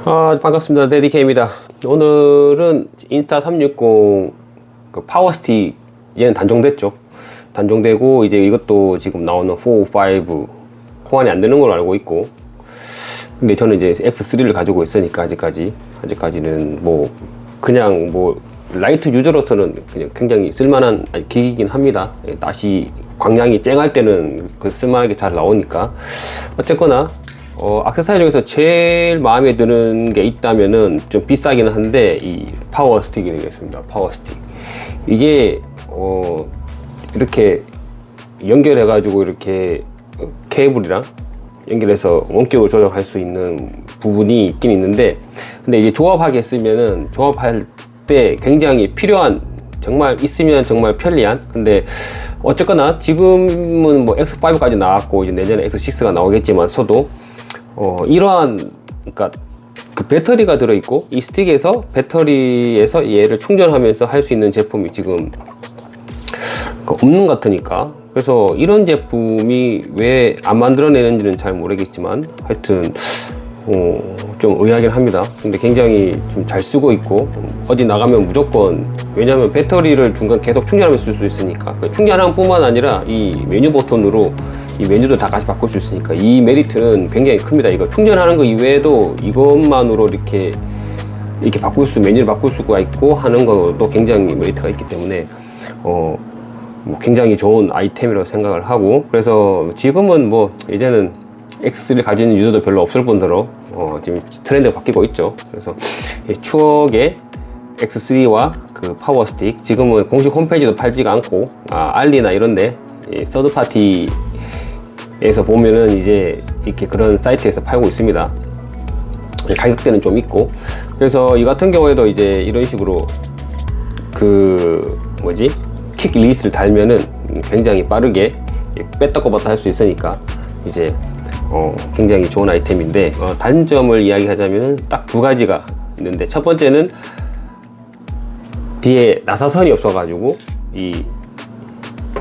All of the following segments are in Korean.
반갑습니다. 데디케입니다. 오늘은 인스타360 그 파워스틱 얘는 단종됐죠. 단종되고 이제 이것도 지금 나오는 4, 5 호환이 안 되는 걸로 알고 있고, 근데 저는 이제 X3를 가지고 있으니까 아직까지는 뭐 그냥 뭐 라이트 유저로서는 그냥 굉장히 쓸만한 기기이긴 합니다. 다시 광량이 쨍할 때는 쓸만하게 잘 나오니까. 어쨌거나 액세서리 중에서 제일 마음에 드는 게 있다면은 좀 비싸기는 한데 이 파워 스틱이 되겠습니다. 파워 스틱. 이게 이렇게 연결해 가지고 이렇게 케이블이랑 연결해서 원격을 조정할 수 있는 부분이 있긴 있는데, 근데 이게 조합하게 쓰면은 조합할 때 굉장히 필요한, 정말 있으면 정말 편리한. 근데 어쨌거나 지금은 뭐 X5까지 나왔고 이제 내년에 X6가 나오겠지만서도 이러한, 그러니까 그 배터리가 들어있고 이 스틱에서 배터리에서 얘를 충전하면서 할 수 있는 제품이 지금 없는 것 같으니까, 그래서 이런 제품이 왜 안 만들어내는지는 잘 모르겠지만 하여튼 좀 의아하긴 합니다. 근데 굉장히 좀 잘 쓰고 있고, 어디 나가면 무조건, 왜냐면 배터리를 중간 계속 충전하면서 쓸 수 있으니까, 충전하는 뿐만 아니라 이 메뉴 버튼으로 이 메뉴도 다 같이 바꿀 수 있으니까 이 메리트는 굉장히 큽니다. 이거 충전하는 거 이외에도 이것만으로 이렇게 메뉴를 바꿀 수가 있고 하는 것도 굉장히 메리트가 있기 때문에 뭐 굉장히 좋은 아이템이라고 생각을 하고, 그래서 지금은 뭐 이제는 X3를 가지고 있는 유저도 별로 없을 뿐더러 지금 트렌드가 바뀌고 있죠. 그래서 추억의 X3와 그 파워 스틱, 지금은 공식 홈페이지도 팔지가 않고 알리나 이런데 서드 파티에서 보면은 이제 이렇게 그런 사이트에서 팔고 있습니다. 가격대는 좀 있고, 그래서 이 같은 경우에도 이제 이런 식으로 킥 리리스를 달면은 굉장히 빠르게 뺐다 꼽았다 할 수 있으니까 이제 굉장히 좋은 아이템인데, 단점을 이야기하자면 딱 두 가지가 있는데, 첫 번째는 뒤에 나사선이 없어가지고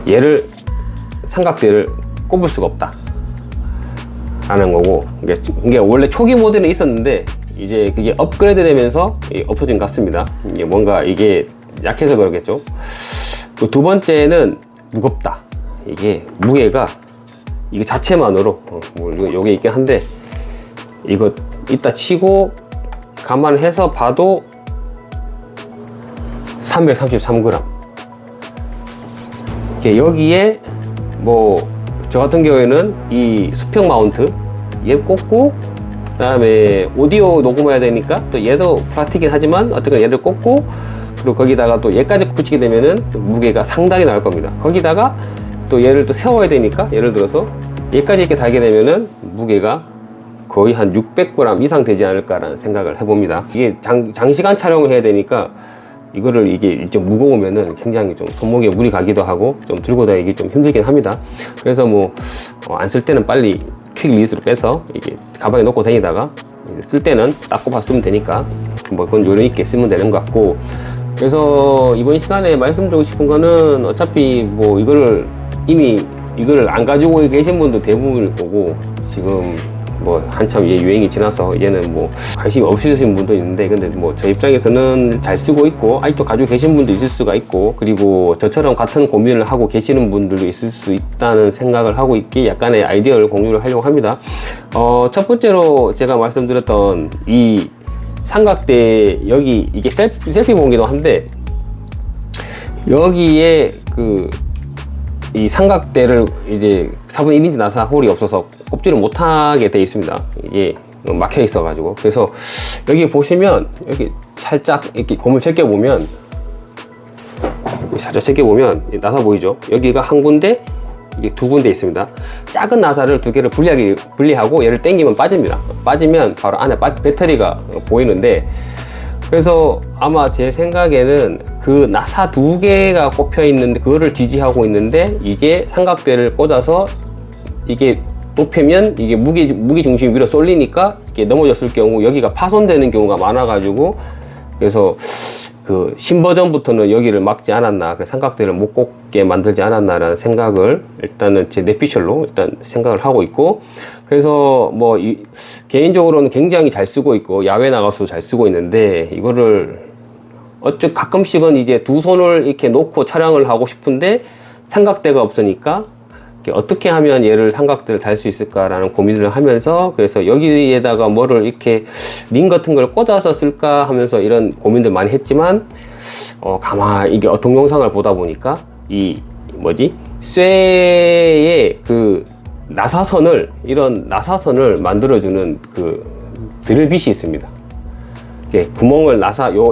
얘를 삼각대를 꼽을 수가 없다 하는 거고, 이게 원래 초기 모델은 있었는데 이제 그게 업그레이드 되면서 없어진 것 같습니다. 이게 뭔가 이게 약해서 그러겠죠. 두 번째는 무겁다. 이게 무게가 이거 자체만으로 요게 있긴 한데, 이거 이따 치고 감안해서 봐도 333g. 여기에 뭐 저 같은 경우에는 이 수평 마운트 얘 꽂고, 그 다음에 오디오 녹음해야 되니까 또 얘도 플라스틱이긴 하지만 어쨌든 얘를 꽂고, 그리고 거기다가 또 얘까지 붙이게 되면은 무게가 상당히 나올 겁니다. 거기다가 또 얘를 또 세워야 되니까, 예를 들어서 얘까지 이렇게 달게 되면은 무게가 거의 한 600g 이상 되지 않을까라는 생각을 해봅니다. 이게 장시간 촬영을 해야 되니까 이게 좀 무거우면은 굉장히 좀 손목에 무리 가기도 하고 좀 들고 다니기 좀 힘들긴 합니다. 그래서 뭐 안 쓸 때는 빨리 퀵 리리스로 빼서 이게 가방에 넣고 다니다가 쓸 때는 딱 꼽아 쓰면 되니까 뭐 그건 요령 있게 쓰면 되는 것 같고, 그래서 이번 시간에 말씀드리고 싶은 거는, 어차피 뭐 이거를 안 가지고 계신 분도 대부분일 거고, 지금 뭐 한참 유행이 지나서 이제는 뭐 관심이 없으신 분도 있는데, 근데 뭐 저 입장에서는 잘 쓰고 있고 아직도 가지고 계신 분도 있을 수가 있고, 그리고 저처럼 같은 고민을 하고 계시는 분들도 있을 수 있다는 생각을 하고 있기에 약간의 아이디어를 공유를 하려고 합니다. 첫 번째로 제가 말씀드렸던 이 삼각대, 여기 이게 셀피 봉기도 한데, 여기에 이 삼각대를 이제 4분의 1인치 나사 홀이 없어서 꼽지를 못하게 되어 있습니다. 이게 막혀 있어 가지고. 그래서 여기 보시면, 여기 살짝 이렇게 고무를 제껴보면, 나사 보이죠? 여기가 한 군데, 이게 두 군데 있습니다. 작은 나사를 두 개를 분리하고 얘를 당기면 빠집니다. 빠지면 바로 안에 배터리가 보이는데, 그래서 아마 제 생각에는 그 나사 두 개가 꼽혀 있는데 그거를 지지하고 있는데, 이게 삼각대를 꽂아서 이게 높이면 이게 무게 중심이 위로 쏠리니까 이게 넘어졌을 경우 여기가 파손되는 경우가 많아가지고, 그래서 그 신버전부터는 여기를 막지 않았나, 그래서 삼각대를 못 꽂게 만들지 않았나라는 생각을 일단은 제 뇌피셜로 일단 생각을 하고 있고, 그래서 뭐 개인적으로는 굉장히 잘 쓰고 있고 야외 나가서도 잘 쓰고 있는데, 이거를 가끔씩은 이제 두 손을 이렇게 놓고 촬영을 하고 싶은데 삼각대가 없으니까 어떻게 하면 얘를 삼각대를 달 수 있을까라는 고민을 하면서, 그래서 여기에다가 뭐를 이렇게 링 같은 걸 꽂아서 쓸까 하면서 이런 고민들 많이 했지만, 이게 동영상을 보다 보니까 이 쇠의 그 이런 나사선을 만들어주는 그 드릴빗이 있습니다. 구멍을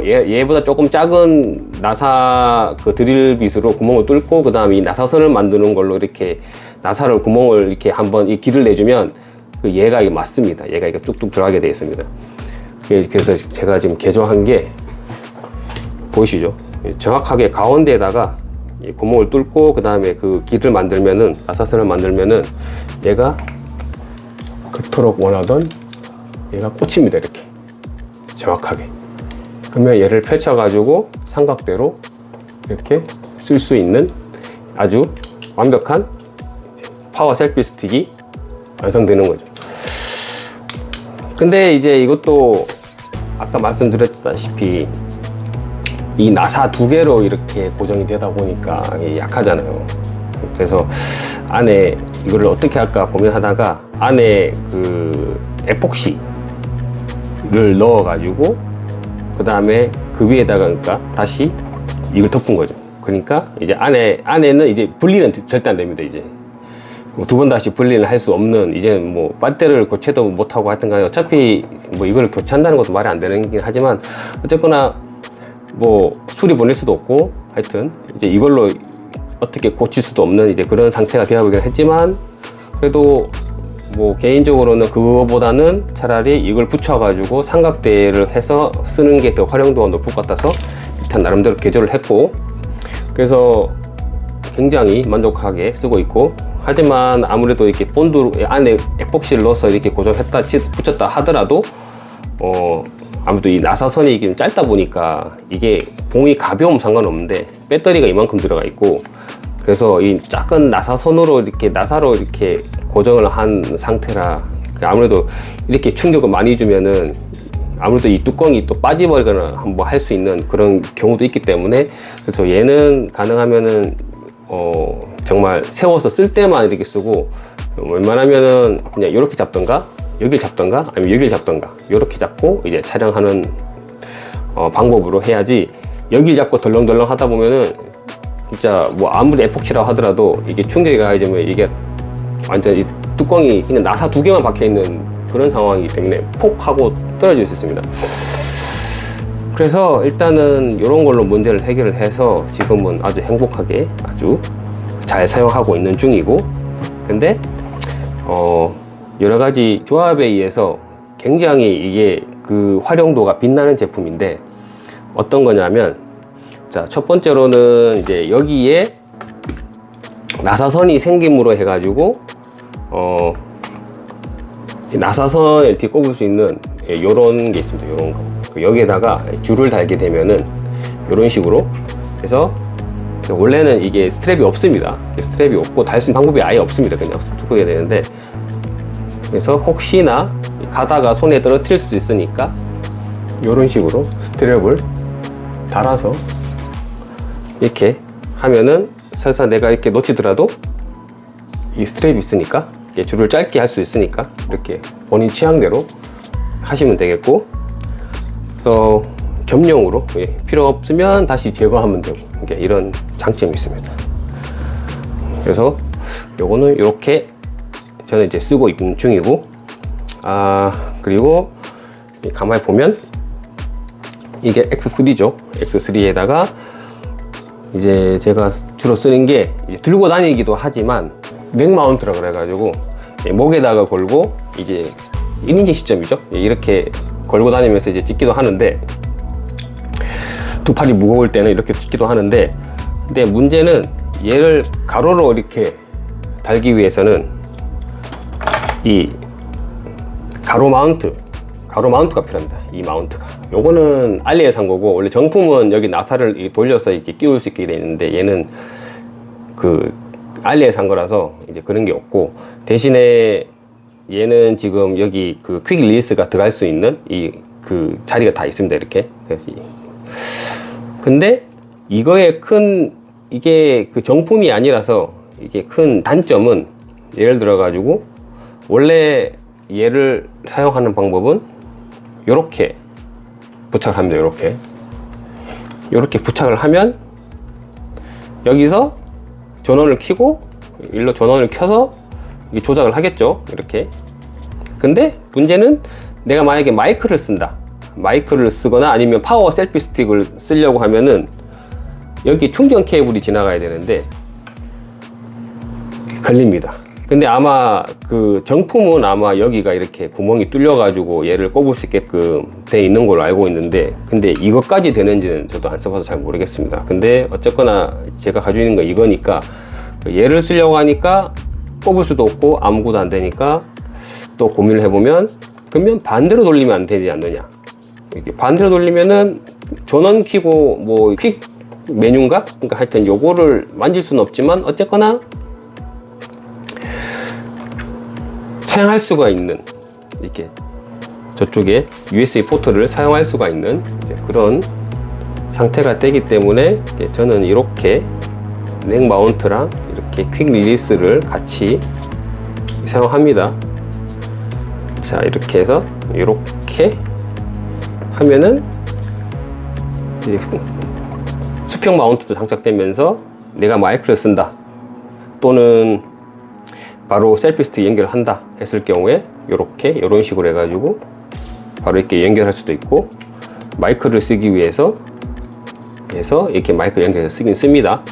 얘보다 조금 작은 나사 그 드릴빗으로 구멍을 뚫고, 그 다음에 이 나사선을 만드는 걸로 이렇게 나사를 구멍을 이렇게 한번 이 길을 내주면 얘가 이게 맞습니다. 얘가 이게 뚝뚝 들어가게 되어 있습니다. 그래서 제가 지금 개조한 게 보이시죠? 정확하게 가운데에다가 이 구멍을 뚫고, 그 다음에 그 길을 만들면은, 나사선을 만들면은 얘가 그토록 원하던 얘가 꽂힙니다. 이렇게 정확하게. 그러면 얘를 펼쳐가지고 삼각대로 이렇게 쓸 수 있는 아주 완벽한 파워 셀피 스틱이 완성되는 거죠. 근데 이제 이것도 아까 말씀드렸다시피 이 나사 두 개로 이렇게 고정이 되다 보니까 약하잖아요. 그래서 안에 이거를 어떻게 할까 고민하다가 안에 그 에폭시를 넣어가지고 그 다음에 그 위에다가 그러니까 다시 이걸 덮은 거죠. 그러니까 이제 안에는 이제 분리는 절대 안 됩니다. 이제 두 번 다시 분리를 할 수 없는, 이제 뭐 배터리를 교체도 못하고 하여튼 간에 어차피 뭐 이걸 교체한다는 것도 말이 안 되는 긴 하지만, 어쨌거나 뭐 수리 보낼 수도 없고 하여튼 이제 이걸로 어떻게 고칠 수도 없는 이제 그런 상태가 되어보긴 했지만, 그래도 뭐 개인적으로는 그거보다는 차라리 이걸 붙여가지고 삼각대를 해서 쓰는 게 더 활용도가 높을 것 같아서 일단 나름대로 개조를 했고, 그래서 굉장히 만족하게 쓰고 있고, 하지만 아무래도 이렇게 본드 안에 에폭시를 넣어서 이렇게 고정했다 붙였다 하더라도 아무래도 이 나사선이 좀 짧다 보니까 이게 봉이 가벼우면 상관없는데 배터리가 이만큼 들어가 있고, 그래서 이 작은 나사선으로 이렇게 나사로 이렇게 고정을 한 상태라 아무래도 이렇게 충격을 많이 주면은 아무래도 이 뚜껑이 또 빠져버리거나 한번 할 수 있는 그런 경우도 있기 때문에, 그래서 얘는 가능하면은 정말 세워서 쓸 때만 이렇게 쓰고, 웬만하면은 그냥 이렇게 잡던가 여길 잡던가 아니면 여길 잡던가 이렇게 잡고 이제 촬영하는 방법으로 해야지, 여길 잡고 덜렁덜렁 하다 보면은 진짜 뭐 아무리 에폭시라고 하더라도 이게 충격이 가해지면 이게 완전 이 뚜껑이 그냥 나사 두 개만 박혀 있는 그런 상황이기 때문에 폭 하고 떨어질 수 있습니다. 그래서 일단은 이런 걸로 문제를 해결을 해서 지금은 아주 행복하게 아주 잘 사용하고 있는 중이고, 근데 여러 가지 조합에 의해서 굉장히 이게 그 활용도가 빛나는 제품인데, 어떤 거냐면, 자, 첫 번째로는 이제 여기에 나사선이 생김으로 해가지고 나사선을 이렇게 꼽을 수 있는 요런 게 있습니다. 요런 거. 여기에다가 줄을 달게 되면은 요런 식으로 해서, 원래는 이게 스트랩이 없습니다. 스트랩이 없고 달 수 있는 방법이 아예 없습니다. 그냥 두고 해야 되는데, 그래서 혹시나 가다가 손에 떨어뜨릴 수도 있으니까 요런 식으로 스트랩을 달아서 이렇게 하면은 설사 내가 이렇게 놓치더라도 이 스트랩이 있으니까 줄을 짧게 할 수 있으니까 이렇게 본인 취향대로 하시면 되겠고, 또 겸용으로 필요 없으면 다시 제거하면 되고, 이런 장점이 있습니다. 그래서 요거는 이렇게 저는 이제 쓰고 있는 중이고, 그리고 가만히 보면 이게 X3죠. X3에다가 이제 제가 주로 쓰는 게 들고 다니기도 하지만 넥 마운트라 그래가지고 목에다가 걸고 이제 1인칭 시점이죠. 이렇게 걸고 다니면서 이제 찍기도 하는데, 두 팔이 무거울 때는 이렇게 찍기도 하는데, 근데 문제는 얘를 가로로 이렇게 달기 위해서는 이 가로 마운트가 필요합니다. 이 마운트가. 요거는 알리에서 산 거고, 원래 정품은 여기 나사를 돌려서 이렇게 끼울 수 있게 되어 있는데, 얘는 그 알리에서 산 거라서 이제 그런 게 없고, 대신에 얘는 지금 여기 그 퀵 릴리스가 들어갈 수 있는 그 자리가 다 있습니다. 이렇게. 근데 이거의 이게 그 정품이 아니라서 이게 큰 단점은, 예를 들어 가지고 원래 얘를 사용하는 방법은 요렇게 부착을 합니다. 요렇게 부착을 하면 여기서 전원을 켜고 일로 전원을 켜서 조작을 하겠죠. 이렇게. 근데 문제는 내가 만약에 마이크를 쓰거나 아니면 파워 셀피 스틱을 쓰려고 하면은 여기 충전 케이블이 지나가야 되는데 걸립니다. 근데 아마 그 정품은 아마 여기가 이렇게 구멍이 뚫려 가지고 얘를 꼽을 수 있게끔 돼 있는 걸로 알고 있는데, 근데 이것까지 되는지는 저도 안 써봐서 잘 모르겠습니다. 근데 어쨌거나 제가 가지고 있는 거 이거니까, 얘를 쓰려고 하니까 꼽을 수도 없고 아무것도 안 되니까 또 고민을 해보면, 그러면 반대로 돌리면 안 되지 않느냐. 이렇게 반대로 돌리면은 전원 켜고 뭐 퀵 메뉴인가? 그러니까 하여튼 요거를 만질 수는 없지만 어쨌거나 사용할 수가 있는, 이렇게 저쪽에 USB 포트를 사용할 수가 있는 이제 그런 상태가 되기 때문에 저는 이렇게 넥 마운트랑 이렇게 퀵 릴리스를 같이 사용합니다. 자, 이렇게 해서 이렇게 하면은 이제 수평 마운트도 장착되면서 내가 마이크를 쓴다 또는 바로 셀피 스틱 연결을 한다 했을 경우에 이런 식으로 해가지고 바로 이렇게 연결할 수도 있고, 마이크를 쓰기 위해서 이렇게 마이크 연결해서 쓰긴 씁니다.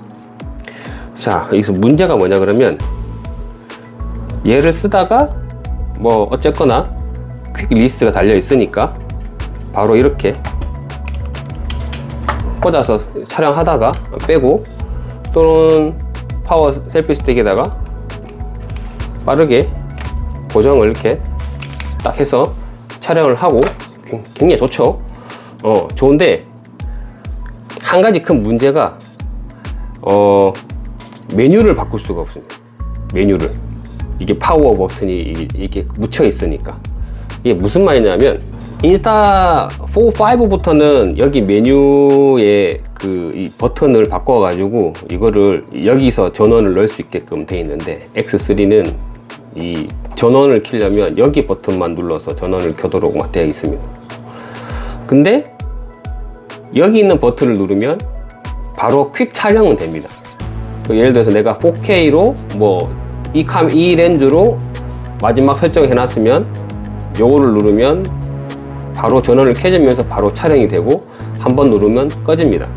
자, 여기서 문제가 뭐냐 그러면, 얘를 쓰다가 뭐 어쨌거나 퀵 릴리스가 달려 있으니까 바로 이렇게 꽂아서 촬영하다가 빼고, 또는 파워 셀피 스틱에다가 빠르게 고정을 이렇게 딱 해서 촬영을 하고 굉장히 좋죠. 좋은데 한 가지 큰 문제가 메뉴를 바꿀 수가 없습니다. 메뉴를, 이게 파워 버튼이 이렇게 묻혀 있으니까. 이게 무슨 말이냐면, 인스타 4, 5부터는 여기 메뉴에 이 버튼을 바꿔 가지고 이거를 여기서 전원을 넣을 수 있게끔 돼 있는데, X3는 이 전원을 켜려면 여기 버튼만 눌러서 전원을 켜도록 되어 있습니다. 근데 여기 있는 버튼을 누르면 바로 퀵 촬영은 됩니다. 예를 들어서 내가 4K로 뭐 이 렌즈로 마지막 설정해 놨으면 요거를 누르면 바로 전원을 켜지면서 바로 촬영이 되고, 한 번 누르면 꺼집니다.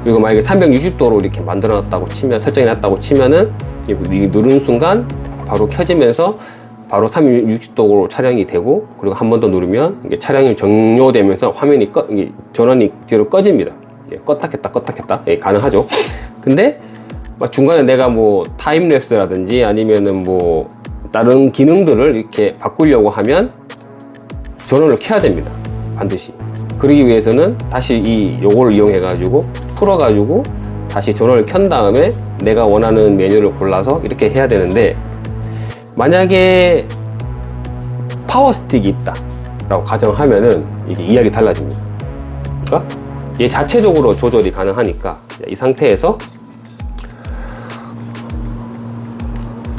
그리고 만약에 360도로 이렇게 만들어 놨다고 치면, 설정해 놨다고 치면은 이 누른 순간 바로 켜지면서 바로 360도로 촬영이 되고, 그리고 한 번 더 누르면 이게 촬영이 종료되면서 화면이 전원이 뒤로 꺼집니다. 껐다 켰다 껐다 켰다 가능하죠. 근데 중간에 내가 뭐 타임랩스라든지 아니면은 뭐 다른 기능들을 이렇게 바꾸려고 하면 전원을 켜야 됩니다. 반드시. 그러기 위해서는 다시 요거를 이용해 가지고 풀어 가지고 다시 전원을 켠 다음에 내가 원하는 메뉴를 골라서 이렇게 해야 되는데, 만약에 파워 스틱이 있다 라고 가정하면은 이게 이야기 달라집니다. 그러니까 얘 자체적으로 조절이 가능하니까, 이 상태에서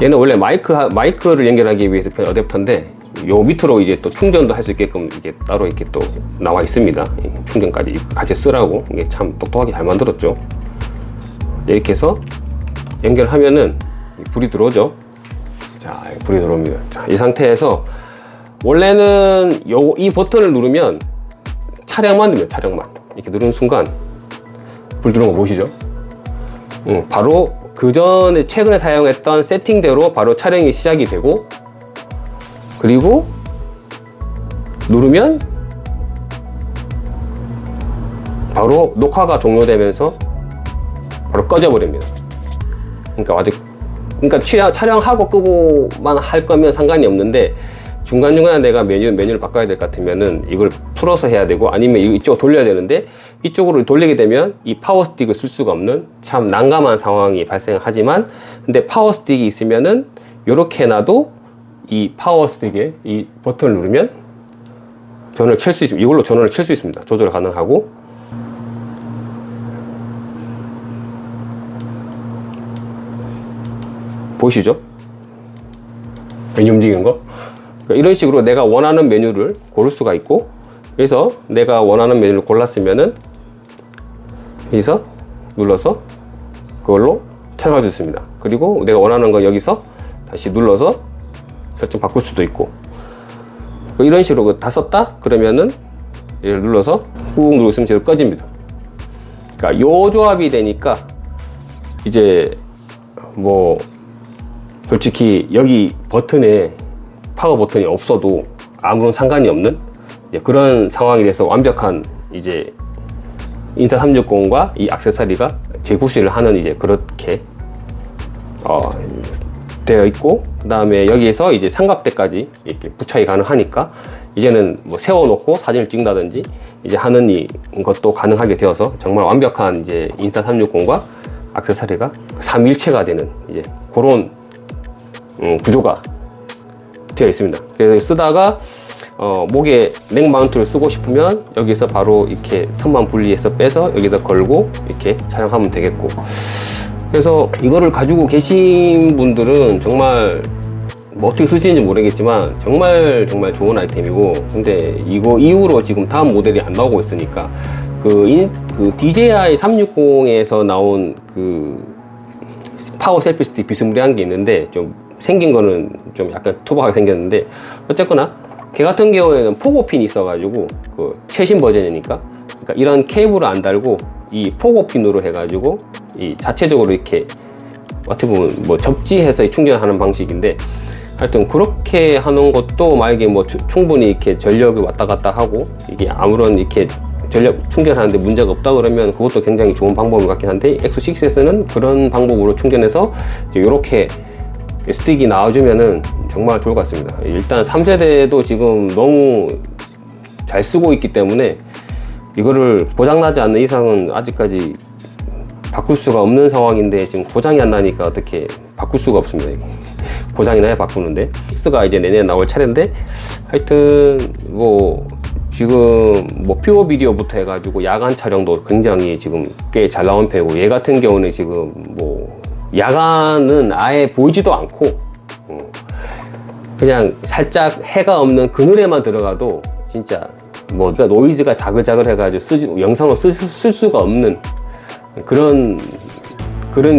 얘는 원래 마이크를 연결하기 위해서 편 어댑터인데, 요 밑으로 이제 또 충전도 할 수 있게끔 이게 따로 이렇게 또 나와 있습니다. 충전까지 같이 쓰라고. 이게 참 똑똑하게 잘 만들었죠. 이렇게 해서 연결하면은 불이 들어오죠. 자, 불이 들어옵니다. 자, 이 상태에서 원래는 이 버튼을 누르면 촬영만 됩니다. 촬영만. 이렇게 누르는 순간 불 들어온 거 보시죠? 바로 그 전에 최근에 사용했던 세팅대로 바로 촬영이 시작이 되고, 그리고 누르면 바로 녹화가 종료되면서 바로 꺼져 버립니다. 그러니까 촬영하고 끄고만 할 거면 상관이 없는데, 중간중간에 내가 메뉴를 바꿔야 될 것 같으면은 이걸 풀어서 해야 되고, 아니면 이쪽으로 돌려야 되는데, 이쪽으로 돌리게 되면 이 파워 스틱을 쓸 수가 없는 참 난감한 상황이 발생하지만, 근데 파워 스틱이 있으면은 요렇게 해놔도 이 파워 스틱에 이 버튼을 누르면 전원을 켤 수 있습니다. 이걸로 전원을 켤 수 있습니다. 조절 가능하고, 보이시죠? 메뉴 움직이는 거. 그러니까 이런 식으로 내가 원하는 메뉴를 고를 수가 있고, 그래서 내가 원하는 메뉴를 골랐으면은 여기서 눌러서 그걸로 촬영할 수 있습니다. 그리고 내가 원하는 거 여기서 다시 눌러서 설정 바꿀 수도 있고, 이런 식으로 다 썼다 그러면은 얘를 눌러서 꾹 누르고 있으면 제대로 꺼집니다. 그러니까 요 조합이 되니까 이제 뭐 솔직히 여기 버튼에 파워 버튼이 없어도 아무런 상관이 없는 그런 상황이 돼서 완벽한 이제 인스타360과 이 액세서리가 재구시를 하는 이제 그렇게 되어 있고, 그 다음에 여기에서 이제 삼각대까지 이렇게 부착이 가능하니까 이제는 뭐 세워놓고 사진을 찍는다든지 이제 하는 것도 가능하게 되어서 정말 완벽한 이제 인스타360과 액세서리가 삼위일체가 되는 이제 그런 구조가 되어 있습니다. 그래서 쓰다가 목에 넥 마운트를 쓰고 싶으면 여기서 바로 이렇게 선만 분리해서 빼서 여기다 걸고 이렇게 촬영하면 되겠고, 그래서 이거를 가지고 계신 분들은 정말 뭐 어떻게 쓰시는지 모르겠지만 정말 좋은 아이템이고, 근데 이거 이후로 지금 다음 모델이 안 나오고 있으니까 그 DJI 360에서 나온 그 파워 셀피 스틱 비스무리한 게 있는데, 좀 생긴 거는 좀 약간 투박하게 생겼는데, 어쨌거나 걔 같은 경우에는 포고핀이 있어가지고 그 최신 버전이니까, 그러니까 이런 케이블을 안 달고 이 포고핀으로 해가지고 이 자체적으로 이렇게 어떻게 보면 뭐 접지해서 충전하는 방식인데, 하여튼 그렇게 하는 것도 만약에 뭐 충분히 이렇게 전력이 왔다 갔다 하고 이게 아무런 이렇게 전력 충전하는데 문제가 없다 그러면 그것도 굉장히 좋은 방법인 것 같긴 한데, X6S는 그런 방법으로 충전해서 이렇게 스틱이 나와주면은 정말 좋을 것 같습니다. 일단 3세대도 지금 너무 잘 쓰고 있기 때문에 이거를 고장나지 않는 이상은 아직까지 바꿀 수가 없는 상황인데, 지금 고장이 안 나니까 어떻게 바꿀 수가 없습니다. 이게. 고장이 나야 바꾸는데, X가 이제 내년에 나올 차례인데, 하여튼 뭐 지금 뭐 퓨어 비디오부터 해가지고 야간 촬영도 굉장히 지금 꽤 잘 나온 편이고, 얘 같은 경우는 지금 뭐 야간은 아예 보이지도 않고 그냥 살짝 해가 없는 그늘에만 들어가도 진짜 뭐 노이즈가 자글자글 해가지고 영상으로 쓸 수가 없는 그런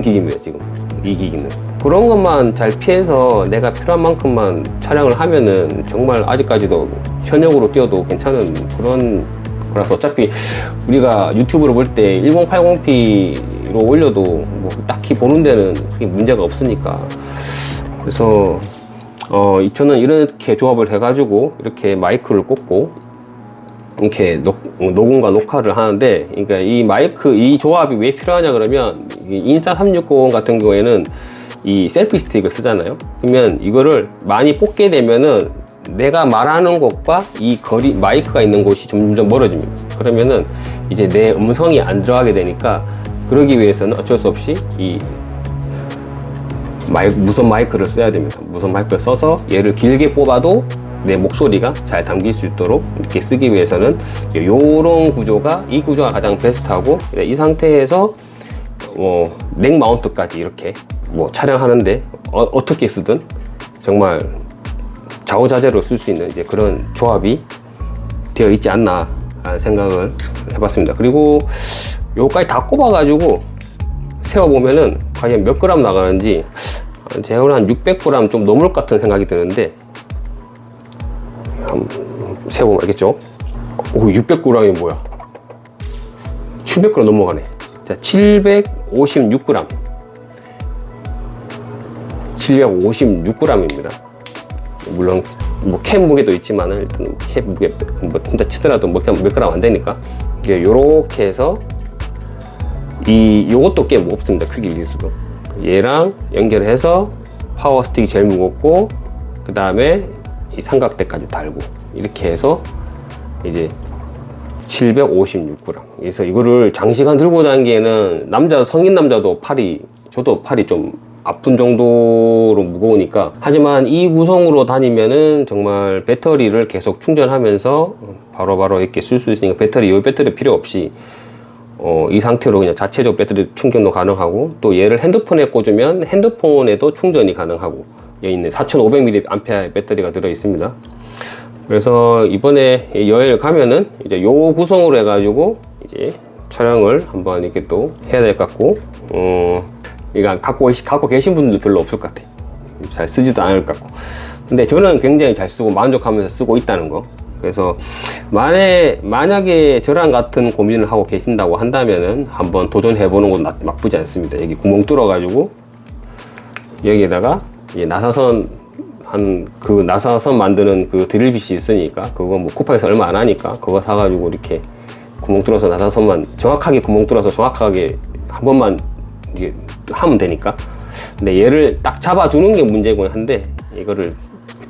기기입니다. 지금 이 기기는 그런 것만 잘 피해서 내가 필요한 만큼만 촬영을 하면은 정말 아직까지도 현역으로 뛰어도 괜찮은 그런 거라서, 어차피 우리가 유튜브를 볼 때 1080p로 올려도 뭐 딱히 보는 데는 크게 문제가 없으니까. 그래서 저는 이렇게 조합을 해가지고 이렇게 마이크를 꽂고 이렇게 녹음과 녹화를 하는데, 그러니까 이 마이크 이 조합이 왜 필요하냐 그러면, 인스타360 같은 경우에는 이 셀피 스틱을 쓰잖아요. 그러면 이거를 많이 뽑게 되면은 내가 말하는 곳과 이 거리 마이크가 있는 곳이 점점 멀어집니다. 그러면은 이제 내 음성이 안 들어가게 되니까, 그러기 위해서는 어쩔 수 없이 이 무선 마이크를 써야 됩니다. 무선 마이크를 써서 얘를 길게 뽑아도 내 목소리가 잘 담길 수 있도록 이렇게 쓰기 위해서는 요런 구조가, 이 구조가 가장 베스트하고, 이 상태에서 넥 마운트까지 이렇게 뭐 촬영하는데 어떻게 쓰든 정말 자오자재로 쓸 수 있는 이제 그런 조합이 되어 있지 않나 라는 생각을 해봤습니다. 그리고 요까지 다 꼽아가지고 세워보면은 과연 몇 그램 나가는지, 제가 한 600g 좀 넘을 것 같은 생각이 드는데, 한번 세워보면 알겠죠? 오, 600g이 뭐야? 700g 넘어가네. 자, 756g. 756g입니다. 물론 뭐 캡 무게도 있지만은 일단 캡 무게 뭐 진짜 치더라도 몇 그램 안 되니까, 이게 요렇게 해서 요것도 꽤 무겁습니다. 크기 리스도. 얘랑 연결해서 파워 스틱이 제일 무겁고, 그 다음에 이 삼각대까지 달고, 이렇게 해서 이제 756g. 그래서 이거를 장시간 들고 다니기에는 성인 남자도 저도 팔이 좀 아픈 정도로 무거우니까. 하지만 이 구성으로 다니면은 정말 배터리를 계속 충전하면서 바로바로 이렇게 쓸 수 있으니까 이 배터리 필요 없이 이 상태로 그냥 자체적 배터리 충전도 가능하고, 또 얘를 핸드폰에 꽂으면 핸드폰에도 충전이 가능하고, 여기 있는 4500mAh 배터리가 들어 있습니다. 그래서 이번에 여행을 가면은 이제 요 구성으로 해가지고 이제 촬영을 한번 이렇게 또 해야 될 것 같고, 이거 갖고 계신 분들도 별로 없을 것 같아. 잘 쓰지도 않을 것 같고. 근데 저는 굉장히 잘 쓰고 만족하면서 쓰고 있다는 거. 그래서 만약에 저랑 같은 고민을 하고 계신다고 한다면은 한번 도전해보는 건 나쁘지 않습니다. 여기 구멍 뚫어가지고 여기에다가 이제 나사선 나사선 만드는 그 드릴빗이 있으니까, 그거 뭐 쿠팡에서 얼마 안 하니까 그거 사가지고 이렇게 구멍 뚫어서 나사선만 정확하게 구멍 뚫어서 정확하게 한 번만 이제 하면 되니까. 근데 얘를 딱 잡아주는 게 문제긴 한데, 이거를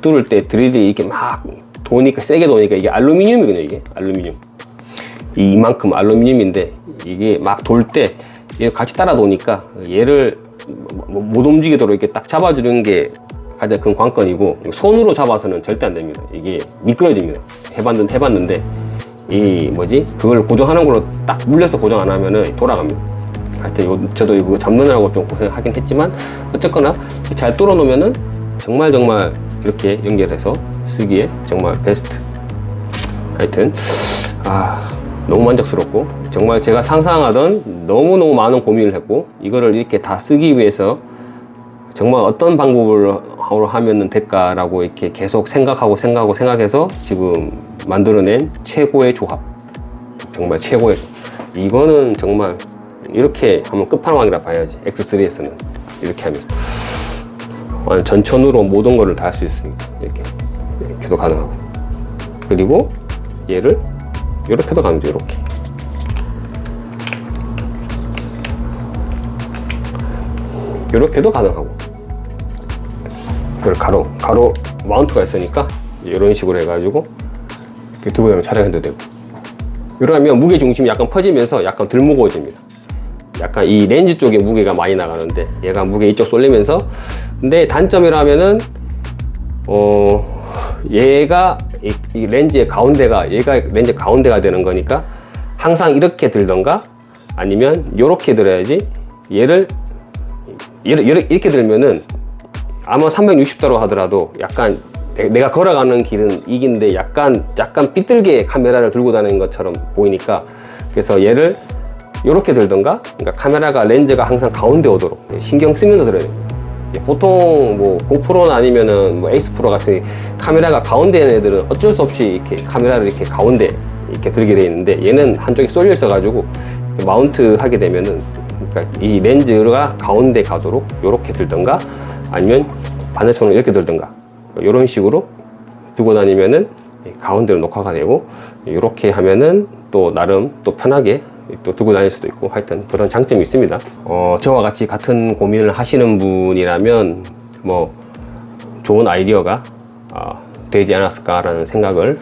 뚫을 때 드릴이 이렇게 막 도니까, 세게 도니까, 이게 알루미늄이거든요. 이게 알루미늄, 이만큼 알루미늄인데 이게 막 돌 때 얘 같이 따라 도니까 얘를 못 움직이도록 이렇게 딱 잡아주는 게 가장 큰 관건이고, 손으로 잡아서는 절대 안 됩니다. 이게 미끄러집니다. 해봤는데 그걸 고정하는 걸로 딱 물려서 고정 안 하면은 돌아갑니다. 하여튼 저도 이거 잡느라고 좀 고생하긴 했지만, 어쨌거나 잘 뚫어 놓으면은 정말 이렇게 연결해서 쓰기에 정말 베스트. 하여튼 너무 만족스럽고, 정말 제가 상상하던 너무너무 많은 고민을 했고, 이거를 이렇게 다 쓰기 위해서 정말 어떤 방법으로 하면 될까라고 이렇게 계속 생각해서 지금 만들어낸 최고의 조합. 정말 최고의 조합. 이거는 정말 이렇게 하면 끝판왕이라 봐야지. X3에서는 이렇게 하면 완전 전천후로 모든 거를 다 할 수 있으니까 이렇게도 가능하고, 그리고 얘를 이렇게도 가면 돼. 이렇게도 가능하고, 이걸 가로 마운트가 있으니까 이런 식으로 해가지고 이렇게 들고 다니면 촬영해도 되고, 이러면 무게 중심이 약간 퍼지면서 약간 덜 무거워집니다. 약간 이 렌즈 쪽에 무게가 많이 나가는데 얘가 무게 이쪽 쏠리면서. 근데 단점이라면은 얘가 이 렌즈의 가운데가, 얘가 렌즈 가운데가 되는 거니까 항상 이렇게 들던가 아니면 이렇게 들어야지. 얘를 이렇게 들면은 아마 360도로 하더라도 약간 내가 걸어가는 길은 이긴데 약간 삐뚤게 카메라를 들고 다니는 것처럼 보이니까, 그래서 얘를 이렇게 들던가, 그러니까 카메라가 렌즈가 항상 가운데 오도록 신경 쓰면서 들어야 됩니다. 보통 뭐 고프로나 아니면은 뭐 에이스 프로 같은 카메라가 가운데 있는 애들은 어쩔 수 없이 이렇게 카메라를 이렇게 가운데 이렇게 들게 돼 있는데, 얘는 한쪽이 쏠려 있어 가지고 마운트 하게 되면은, 그러니까 이 렌즈가 가운데 가도록 이렇게 들던가 아니면 반대쪽으로 이렇게 들던가 이런 식으로 들고 다니면은 가운데로 녹화가 되고, 이렇게 하면은 또 나름 또 편하게 또 들고 다닐 수도 있고, 하여튼 그런 장점이 있습니다. 저와 같이 같은 고민을 하시는 분이라면 뭐 좋은 아이디어가 되지 않았을까라는 생각을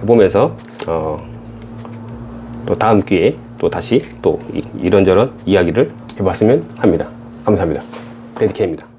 해보면서 또 다음 기회에 또 다시 또 이런저런 이야기를 해봤으면 합니다. 감사합니다. 데디케이입니다.